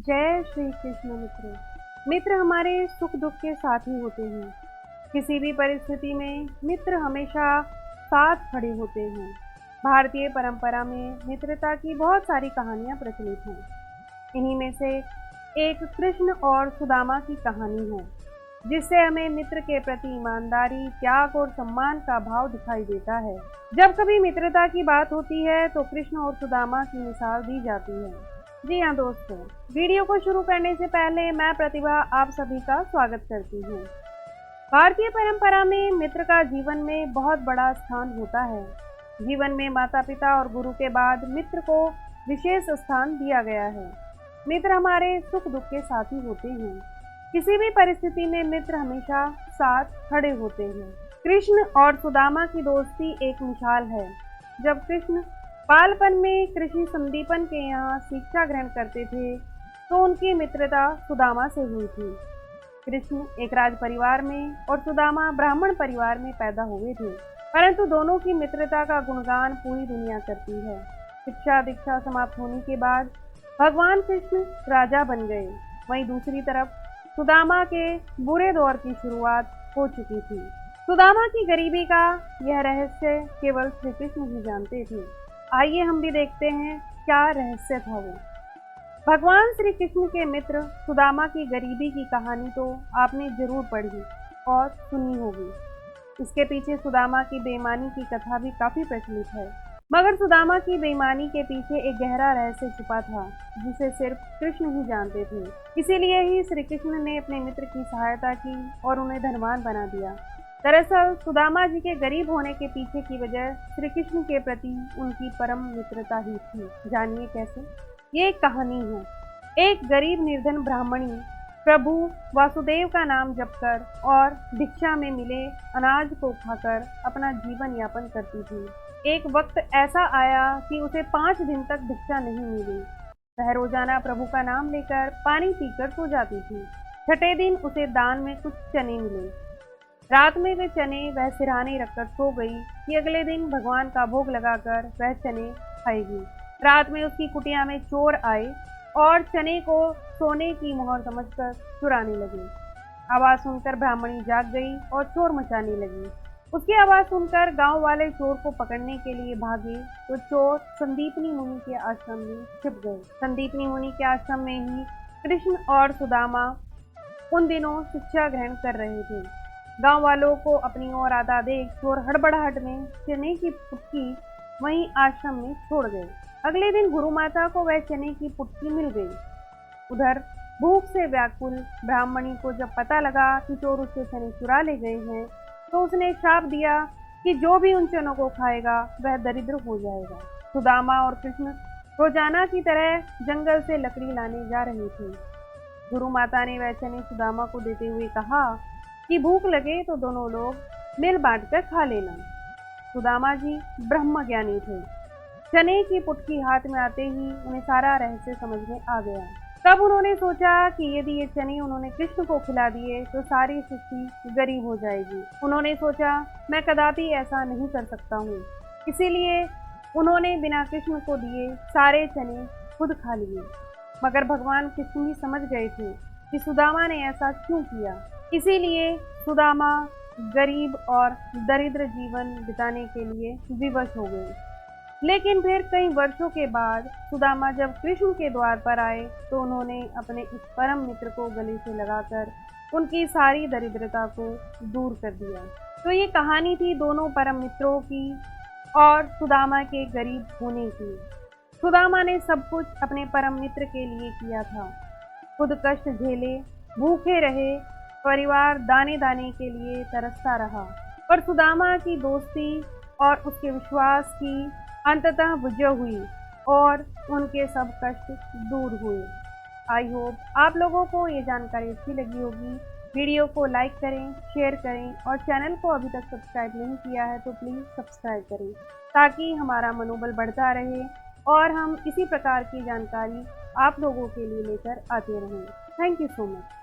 जय श्री कृष्ण मित्र। मित्र हमारे सुख दुख के साथी होते हैं। किसी भी परिस्थिति में मित्र हमेशा साथ खड़े होते हैं। भारतीय परंपरा में मित्रता की बहुत सारी कहानियां प्रचलित हैं। इन्हीं में से एक कृष्ण और सुदामा की कहानी है, जिससे हमें मित्र के प्रति ईमानदारी, त्याग और सम्मान का भाव दिखाई देता है। जब कभी मित्रता की बात होती है तो कृष्ण और सुदामा की मिसाल दी जाती है। जी हाँ दोस्तों, वीडियो को शुरू करने से पहले मैं प्रतिभा आप सभी का स्वागत करती हूँ। भारतीय परंपरा में मित्र का जीवन में बहुत बड़ा स्थान होता है। जीवन में माता पिता और गुरु के बाद मित्र को विशेष स्थान दिया गया है। मित्र हमारे सुख दुख के साथी होते हैं। किसी भी परिस्थिति में मित्र हमेशा साथ खड़े होते हैं। कृष्ण और सुदामा की दोस्ती एक मिसाल है। जब कृष्ण बालपन में कृषि संदीपन के यहाँ शिक्षा ग्रहण करते थे तो उनकी मित्रता सुदामा से हुई थी। कृष्ण एक राज परिवार में और सुदामा ब्राह्मण परिवार में पैदा हुए थे, परंतु दोनों की मित्रता का गुणगान पूरी दुनिया करती है। शिक्षा दीक्षा समाप्त होने के बाद भगवान कृष्ण राजा बन गए। वहीं दूसरी तरफ सुदामा के बुरे दौर की शुरुआत हो चुकी थी। सुदामा की गरीबी का यह रहस्य केवल श्री कृष्ण ही जानते थे। आइए हम भी देखते हैं क्या रहस्य था वो। भगवान श्री कृष्ण के मित्र सुदामा की गरीबी की कहानी तो आपने जरूर पढ़ी और सुनी होगी। इसके पीछे सुदामा की बेईमानी की कथा भी काफी प्रचलित है, मगर सुदामा की बेईमानी के पीछे एक गहरा रहस्य छुपा था, जिसे सिर्फ कृष्ण ही जानते थे। इसीलिए ही श्री कृष्ण ने अपने मित्र की सहायता की और उन्हें धनवान बना दिया। दरअसल सुदामा जी के गरीब होने के पीछे की वजह श्री कृष्ण के प्रति उनकी परम मित्रता ही थी। जानिए कैसे। ये एक कहानी है। एक गरीब निर्धन ब्राह्मणी प्रभु वासुदेव का नाम जपकर और भिक्षा में मिले अनाज को खाकर अपना जीवन यापन करती थी। एक वक्त ऐसा आया कि उसे 5 दिन तक भिक्षा नहीं मिली। वह रोजाना प्रभु का नाम लेकर पानी पीकर सो जाती थी। छठे दिन उसे दान में कुछ चने मिले। रात में वे चने वह सिरहाने रखकर सो गई कि अगले दिन भगवान का भोग लगाकर वह चने खाएगी। रात में उसकी कुटिया में चोर आए और चने को सोने की मोहर समझकर चुराने लगे। आवाज सुनकर ब्राह्मणी जाग गई और चोर मचाने लगी। उसकी आवाज सुनकर गांव वाले चोर को पकड़ने के लिए भागे तो चोर संदीपनी मुनि के आश्रम में छिप गए। संदीपनी मुनि के आश्रम में ही कृष्ण और सुदामा उन दिनों शिक्षा ग्रहण कर रहे थे। गांव वालों को अपनी ओर आता देख चोर हड़बड़ाहट में चने की पुटकी वहीं आश्रम में छोड़ गए। अगले दिन गुरु माता को वह चने की पुटकी मिल गई। उधर भूख से व्याकुल ब्राह्मणी को जब पता लगा कि चोर उसके चने चुरा ले गए हैं तो उसने श्राप दिया कि जो भी उन चनों को खाएगा वह दरिद्र हो जाएगा। सुदामा और कृष्ण रोजाना की तरह जंगल से लकड़ी लाने जा रहे थे। गुरु माता ने वह चने सुदामा को देते हुए कहा कि भूख लगे तो दोनों लोग मिल बांटकर खा लेना। सुदामा जी ब्रह्म ज्ञानी थे। चने की पुटकी हाथ में आते ही उन्हें सारा रहस्य समझ में आ गया। तब उन्होंने सोचा कि यदि ये चने उन्होंने कृष्ण को खिला दिए तो सारी सृष्टि गरीब हो जाएगी। उन्होंने सोचा मैं कदापि ऐसा नहीं कर सकता हूँ। इसीलिए उन्होंने बिना कृष्ण को दिए सारे चने खुद खा लिए। मगर भगवान कृष्ण भी समझ गए थे कि सुदामा ने ऐसा क्यों किया। इसीलिए सुदामा गरीब और दरिद्र जीवन बिताने के लिए विवश हो गए। लेकिन फिर कई वर्षों के बाद सुदामा जब कृष्ण के द्वार पर आए तो उन्होंने अपने इस परम मित्र को गले से लगाकर उनकी सारी दरिद्रता को दूर कर दिया। तो ये कहानी थी दोनों परम मित्रों की और सुदामा के गरीब होने की। सुदामा ने सब कुछ अपने परम मित्र के लिए किया था। खुद कष्ट झेले, भूखे रहे, परिवार दाने दाने के लिए तरसता रहा, पर सुदामा की दोस्ती और उसके विश्वास की अंततः विजय हुई और उनके सब कष्ट दूर हुए। आई होप आप लोगों को ये जानकारी अच्छी लगी होगी। वीडियो को लाइक करें, शेयर करें और चैनल को अभी तक सब्सक्राइब नहीं किया है तो प्लीज़ सब्सक्राइब करें, ताकि हमारा मनोबल बढ़ता रहे और हम इसी प्रकार की जानकारी आप लोगों के लिए लेकर आते रहें। Thank you so much.